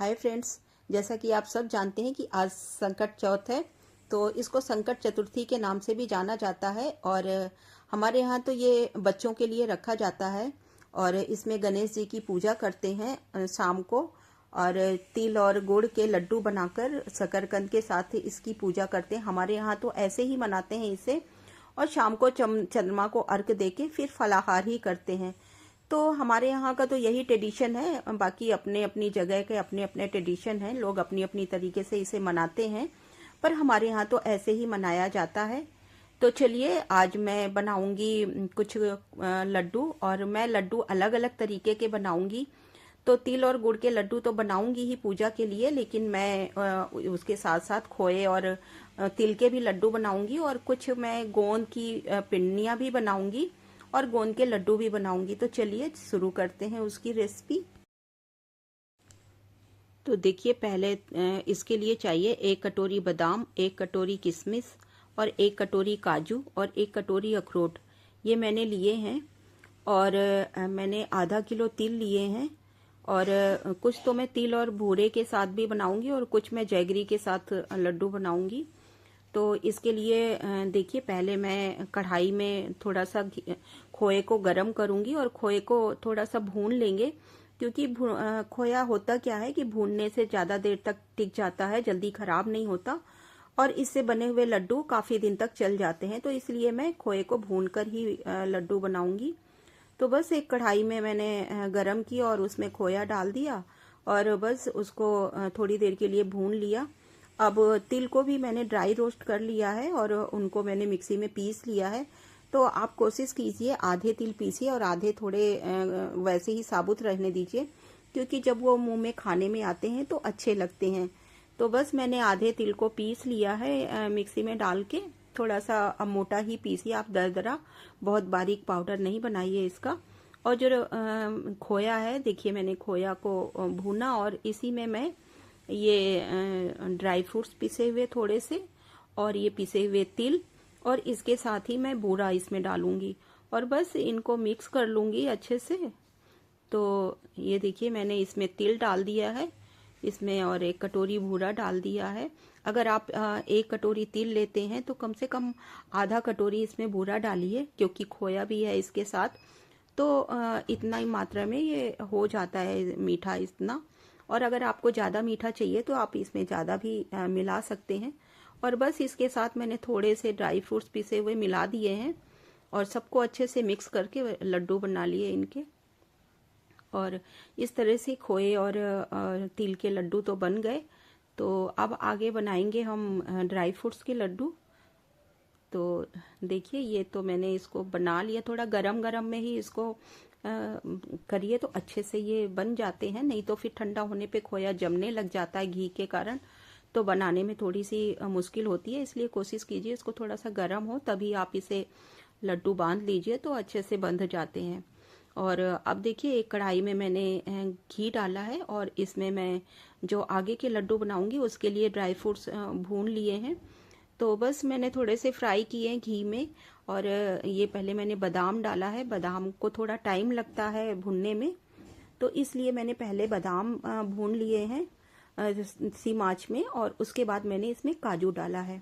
Hi friends, जैसा कि आप सब जानते हैं कि आज संकट चौथ है। तो इसको संकट चतुर्थी के नाम से भी जाना जाता है। और हमारे यहाँ तो ये बच्चों के लिए रखा जाता है। और इसमें गणेश जी की पूजा करते हैं शाम को। और तिल और गुड़ के लड्डू बनाकर शकरकंद के साथ इसकी पूजा करते हैं। हमारे यहाँ तो ऐसे ही मनाते हैं इसे। और शाम को चंद्रमा को अर्घ देके फिर फलाहार ही करते हैं। तो हमारे यहाँ का तो यही ट्रेडिशन है। बाकी अपने अपनी जगह के अपने अपने ट्रेडिशन हैं, लोग अपनी अपनी तरीके से इसे मनाते हैं। पर हमारे यहाँ तो ऐसे ही मनाया जाता है। तो चलिए, आज मैं बनाऊंगी कुछ लड्डू। और मैं लड्डू अलग अलग तरीके के बनाऊंगी। तो तिल और गुड़ के लड्डू तो बनाऊंगी ही पूजा के लिए, लेकिन मैं उसके साथ साथ खोए और तिल के भी लड्डू बनाऊंगी। और कुछ मैं गोंद की पिन्नियाँ भी बनाऊंगी और गोंद के लड्डू भी बनाऊंगी। तो चलिए शुरू करते हैं उसकी रेसिपी। तो देखिए, पहले इसके लिए चाहिए 1 कटोरी बादाम, 1 कटोरी किशमिश और 1 कटोरी काजू और 1 कटोरी अखरोट, ये मैंने लिए हैं। और मैंने आधा किलो तिल लिए हैं। और कुछ तो मैं तिल और भूरे के साथ भी बनाऊंगी और कुछ मैं जैगरी के साथ लड्डू बनाऊंगी। तो इसके लिए देखिए, पहले मैं कढ़ाई में थोड़ा सा खोए को गरम करूंगी और खोए को थोड़ा सा भून लेंगे। क्योंकि खोया होता क्या है कि भूनने से ज़्यादा देर तक टिक जाता है, जल्दी खराब नहीं होता। और इससे बने हुए लड्डू काफ़ी दिन तक चल जाते हैं। तो इसलिए मैं खोए को भूनकर ही लड्डू बनाऊंगी। तो बस एक कढ़ाई में मैंने गरम की और उसमें खोया डाल दिया और बस उसको थोड़ी देर के लिए भून लिया। अब तिल को भी मैंने ड्राई रोस्ट कर लिया है और उनको मैंने मिक्सी में पीस लिया है। तो आप कोशिश कीजिए आधे तिल पीसिए और आधे थोड़े वैसे ही साबुत रहने दीजिए, क्योंकि जब वो मुंह में खाने में आते हैं तो अच्छे लगते हैं। तो बस मैंने आधे तिल को पीस लिया है मिक्सी में डाल के। थोड़ा सा मोटा ही पीसिए आप, दरदरा, बहुत बारीक पाउडर नहीं बनाइए इसका। और जो खोया है, देखिए मैंने खोया को भूना और इसी में मैं ये ड्राई फ्रूट्स पिसे हुए थोड़े से और ये पिसे हुए तिल और इसके साथ ही मैं बूरा इसमें डालूंगी और बस इनको मिक्स कर लूंगी अच्छे से। तो ये देखिए, मैंने इसमें तिल डाल दिया है इसमें और 1 कटोरी बूरा डाल दिया है। अगर आप 1 कटोरी तिल लेते हैं तो कम से कम आधा कटोरी इसमें बूरा डालिए, क्योंकि खोया भी है इसके साथ। तो इतना ही मात्रा में ये हो जाता है मीठा इतना। और अगर आपको ज़्यादा मीठा चाहिए तो आप इसमें ज़्यादा भी मिला सकते हैं। और बस इसके साथ मैंने थोड़े से ड्राई फ्रूट्स पिसे हुए मिला दिए हैं और सबको अच्छे से मिक्स करके लड्डू बना लिए इनके। और इस तरह से खोए और तिल के लड्डू तो बन गए। तो अब आगे बनाएंगे हम ड्राई फ्रूट्स के लड्डू। तो देखिए, ये तो मैंने इसको बना लिया। थोड़ा गरम गरम में ही इसको करिए तो अच्छे से ये बन जाते हैं, नहीं तो फिर ठंडा होने पे खोया जमने लग जाता है घी के कारण। तो बनाने में थोड़ी सी मुश्किल होती है, इसलिए कोशिश कीजिए इसको थोड़ा सा गर्म हो तभी आप इसे लड्डू बांध लीजिए, तो अच्छे से बंध जाते हैं। और अब देखिए, एक कढ़ाई में मैंने घी डाला है और इसमें मैं जो आगे के लड्डू बनाऊंगी उसके लिए ड्राई फ्रूट्स भून लिए हैं। तो बस मैंने थोड़े से फ्राई किए हैं घी में। और ये पहले मैंने बादाम डाला है। बादाम को थोड़ा टाइम लगता है भुनने में, तो इसलिए मैंने पहले बादाम भून लिए हैं सी आंच में। और उसके बाद मैंने इसमें काजू डाला है।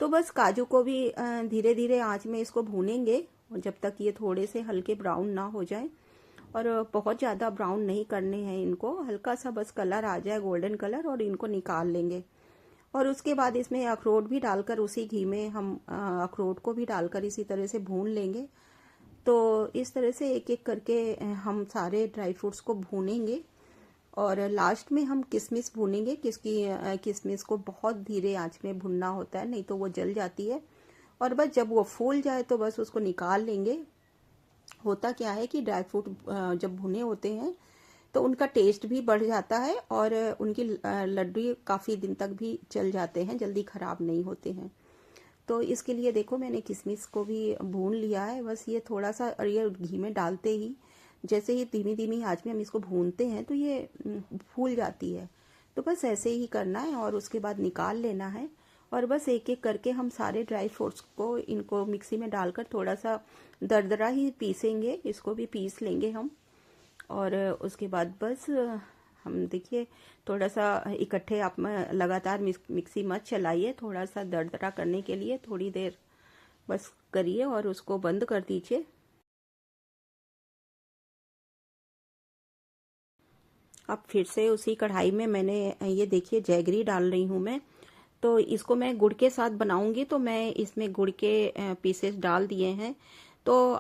तो बस काजू को भी धीरे धीरे आंच में इसको भूनेंगे जब तक ये थोड़े से हल्के ब्राउन ना हो जाए। और बहुत ज़्यादा ब्राउन नहीं करने हैं इनको, हल्का सा बस कलर आ जाए गोल्डन कलर, और इनको निकाल लेंगे। और उसके बाद इसमें अखरोट भी डालकर उसी घी में हम अखरोट को भी डालकर इसी तरह से भून लेंगे। तो इस तरह से एक एक करके हम सारे ड्राई फ्रूट्स को भूनेंगे। और लास्ट में हम किशमिश भूनेंगे, किशमिश को बहुत धीरे आंच में भुनना होता है, नहीं तो वो जल जाती है। और बस जब वो फूल जाए तो बस उसको निकाल लेंगे। होता क्या है कि ड्राई फ्रूट जब भुने होते हैं तो उनका टेस्ट भी बढ़ जाता है और उनकी लड्डू काफ़ी दिन तक भी चल जाते हैं, जल्दी ख़राब नहीं होते हैं। तो इसके लिए देखो, मैंने किशमिश को भी भून लिया है। बस ये थोड़ा सा, और ये घी में डालते ही जैसे ही धीमी धीमी आंच में हम इसको भूनते हैं तो ये फूल जाती है। तो बस ऐसे ही करना है और उसके बाद निकाल लेना है। और बस एक एक करके हम सारे ड्राई फ्रूट्स को इनको मिक्सी में डालकर थोड़ा सा दरदरा ही पीसेंगे, इसको भी पीस लेंगे हम। और उसके बाद बस हम देखिए थोड़ा सा इकट्ठे आप लगातार मिक्सी मत चलाइए, थोड़ा सा दरदरा करने के लिए थोड़ी देर बस करिए और उसको बंद कर दीजिए। अब फिर से उसी कढ़ाई में मैंने ये देखिए जैगरी डाल रही हूँ मैं। तो इसको मैं गुड़ के साथ बनाऊंगी, तो मैं इसमें गुड़ के पीसेस डाल दिए हैं। तो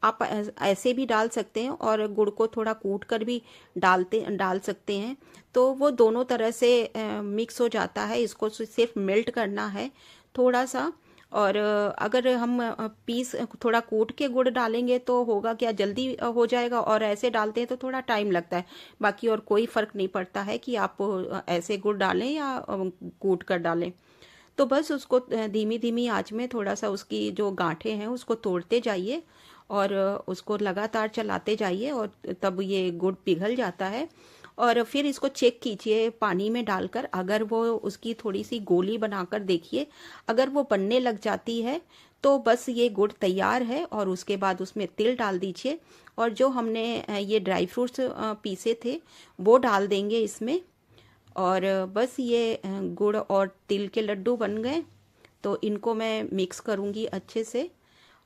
आप ऐसे भी डाल सकते हैं और गुड़ को थोड़ा कूट कर भी डाल सकते हैं। तो वो दोनों तरह से मिक्स हो जाता है, इसको सिर्फ मेल्ट करना है थोड़ा सा। और अगर हम पीस थोड़ा कूट के गुड़ डालेंगे तो होगा क्या, जल्दी हो जाएगा, और ऐसे डालते हैं तो थोड़ा टाइम लगता है। बाकी और कोई फर्क नहीं पड़ता है कि आप ऐसे गुड़ डालें या कूट कर डालें। तो बस उसको धीमी धीमी आंच में थोड़ा सा उसकी जो गांठें हैं उसको तोड़ते जाइए और उसको लगातार चलाते जाइए, और तब ये गुड़ पिघल जाता है। और फिर इसको चेक कीजिए पानी में डालकर, अगर वो उसकी थोड़ी सी गोली बनाकर देखिए, अगर वो बनने लग जाती है तो बस ये गुड़ तैयार है। और उसके बाद उसमें तिल डाल दीजिए, और जो हमने ये ड्राई फ्रूट्स पीसे थे वो डाल देंगे इसमें। और बस ये गुड़ और तिल के लड्डू बन गए। तो इनको मैं मिक्स करूँगी अच्छे से,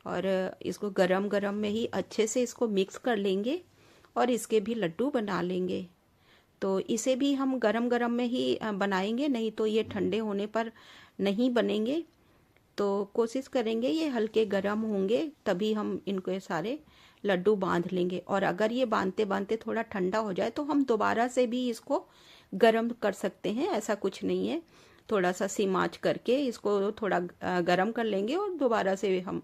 और इसको गरम गरम में ही अच्छे से इसको मिक्स कर लेंगे और इसके भी लड्डू बना लेंगे। तो इसे भी हम गरम गरम में ही बनाएंगे, नहीं तो ये ठंडे होने पर नहीं बनेंगे। तो कोशिश करेंगे ये हल्के गरम होंगे तभी हम इनको सारे लड्डू बांध लेंगे। और अगर ये बांधते बांधते थोड़ा ठंडा हो जाए तो हम दोबारा से भी इसको गरम कर सकते हैं, ऐसा कुछ नहीं है। थोड़ा सा सिम आंच करके इसको थोड़ा गरम कर लेंगे और दोबारा से हम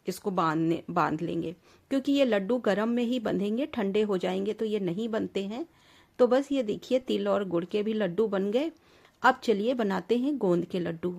इसको बांध लेंगे, क्योंकि ये लड्डू गरम में ही बंधेंगे, ठंडे हो जाएंगे तो ये नहीं बनते हैं। तो बस ये देखिए तिल और गुड़ के भी लड्डू बन गए। अब चलिए बनाते हैं गोंद के लड्डू।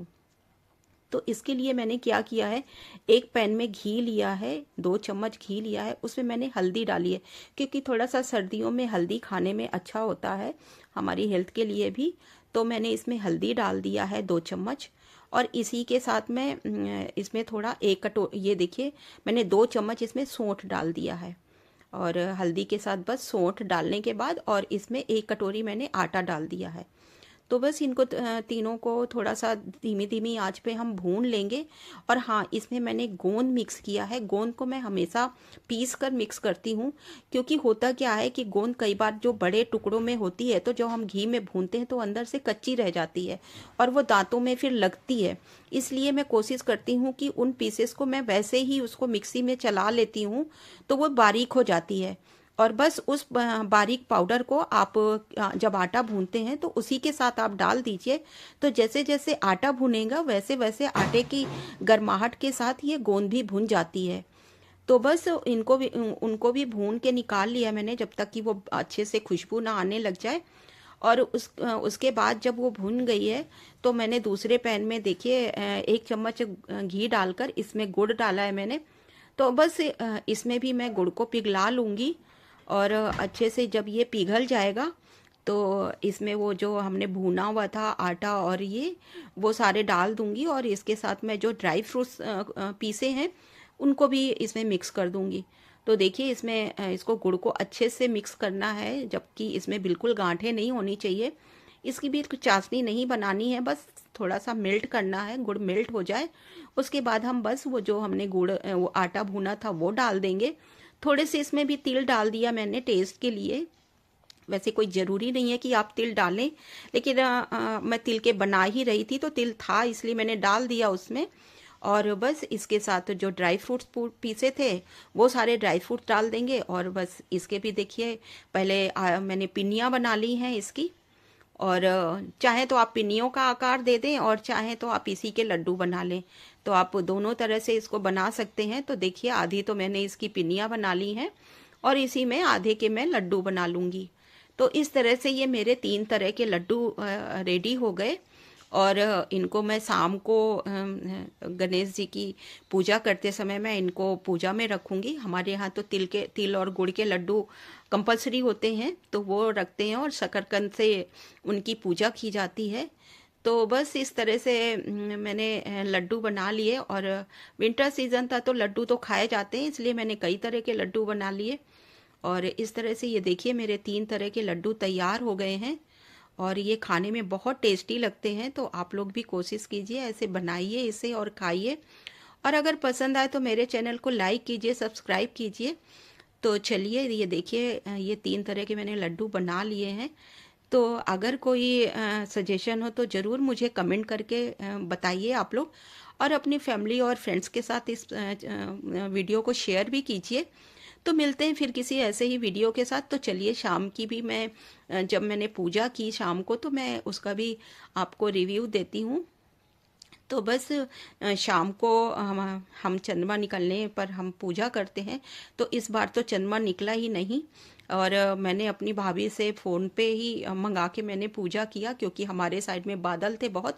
तो इसके लिए मैंने क्या किया है, एक पैन में घी लिया है, 2 चम्मच घी लिया है, उसमें मैंने हल्दी डाली है, क्योंकि थोड़ा सा सर्दियों में हल्दी खाने में अच्छा होता है हमारी हेल्थ के लिए भी। तो मैंने इसमें हल्दी डाल दिया है 2 चम्मच। और इसी के साथ में इसमें थोड़ा ये देखिए मैंने 2 चम्मच इसमें सौंठ डाल दिया है। और हल्दी के साथ बस सौंठ डालने के बाद और इसमें 1 कटोरी मैंने आटा डाल दिया है। तो बस इनको तीनों को थोड़ा सा धीमी धीमी आंच पे हम भून लेंगे। और हाँ, इसमें मैंने गोंद मिक्स किया है। गोंद को मैं हमेशा पीस कर मिक्स करती हूँ, क्योंकि होता क्या है कि गोंद कई बार जो बड़े टुकड़ों में होती है तो जो हम घी में भूनते हैं तो अंदर से कच्ची रह जाती है और वो दांतों में फिर लगती है। इसलिए मैं कोशिश करती हूँ कि उन पीसेस को मैं वैसे ही उसको मिक्सी में चला लेती हूँ तो वो बारीक हो जाती है। और बस उस बारीक पाउडर को आप जब आटा भूनते हैं तो उसी के साथ आप डाल दीजिए। तो जैसे जैसे आटा भुनेगा वैसे वैसे आटे की गर्माहट के साथ ये गोंद भी भुन जाती है। तो बस उनको भी भून के निकाल लिया मैंने, जब तक कि वो अच्छे से खुशबू ना आने लग जाए। और उसके बाद जब वो भुन गई है तो मैंने दूसरे पैन में देखिए 1 चम्मच घी डालकर इसमें गुड़ डाला है मैंने। तो बस इसमें भी मैं गुड़ को पिघला लूँगी, और अच्छे से जब ये पिघल जाएगा तो इसमें वो जो हमने भुना हुआ था आटा और ये वो सारे डाल दूंगी। और इसके साथ मैं जो ड्राई फ्रूट्स पीसे हैं उनको भी इसमें मिक्स कर दूंगी। तो देखिए इसमें इसको गुड़ को अच्छे से मिक्स करना है, जबकि इसमें बिल्कुल गांठें नहीं होनी चाहिए। इसकी भी कुछ चाशनी नहीं बनानी है, बस थोड़ा सा मेल्ट करना है, गुड़ मेल्ट हो जाए उसके बाद हम बस वो जो हमने वो आटा भुना था वो डाल देंगे। थोड़े से इसमें भी तिल डाल दिया मैंने टेस्ट के लिए। वैसे कोई ज़रूरी नहीं है कि आप तिल डालें, लेकिन मैं तिल के बना ही रही थी तो तिल था इसलिए मैंने डाल दिया उसमें। और बस इसके साथ जो ड्राई फ्रूट्स पीसे थे वो सारे ड्राई फ्रूट्स डाल देंगे। और बस इसके भी देखिए पहले मैंने पिन्नियाँ बना ली हैं इसकी। और चाहे तो आप पिन्नियों का आकार दे दें और चाहे तो आप इसी के लड्डू बना लें, तो आप दोनों तरह से इसको बना सकते हैं। तो देखिए आधी तो मैंने इसकी पिन्नियाँ बना ली हैं और इसी में आधे के मैं लड्डू बना लूँगी। तो इस तरह से ये मेरे 3 तरह के लड्डू रेडी हो गए। और इनको मैं शाम को गणेश जी की पूजा करते समय मैं इनको पूजा में रखूँगी। हमारे यहाँ तो तिल और गुड़ के लड्डू कंपलसरी होते हैं तो वो रखते हैं और शकरकंद से उनकी पूजा की जाती है। तो बस इस तरह से मैंने लड्डू बना लिए। और विंटर सीजन था तो लड्डू तो खाए जाते हैं, इसलिए मैंने कई तरह के लड्डू बना लिए। और इस तरह से ये देखिए मेरे 3 तरह के लड्डू तैयार हो गए हैं और ये खाने में बहुत टेस्टी लगते हैं। तो आप लोग भी कोशिश कीजिए, ऐसे बनाइए इसे और खाइए। और अगर पसंद आए तो मेरे चैनल को लाइक कीजिए, सब्सक्राइब कीजिए। तो चलिए ये देखिए ये 3 तरह के मैंने लड्डू बना लिए हैं। तो अगर कोई सजेशन हो तो ज़रूर मुझे कमेंट करके बताइए आप लोग, और अपनी फैमिली और फ्रेंड्स के साथ इस वीडियो को शेयर भी कीजिए। तो मिलते हैं फिर किसी ऐसे ही वीडियो के साथ। तो चलिए शाम की भी मैं जब मैंने पूजा की शाम को, तो मैं उसका भी आपको रिव्यू देती हूँ। तो बस शाम को हम चंद्रमा निकलने पर हम पूजा करते हैं। तो इस बार तो चंद्रमा निकला ही नहीं, और मैंने अपनी भाभी से फ़ोन पे ही मंगा के मैंने पूजा किया, क्योंकि हमारे साइड में बादल थे बहुत।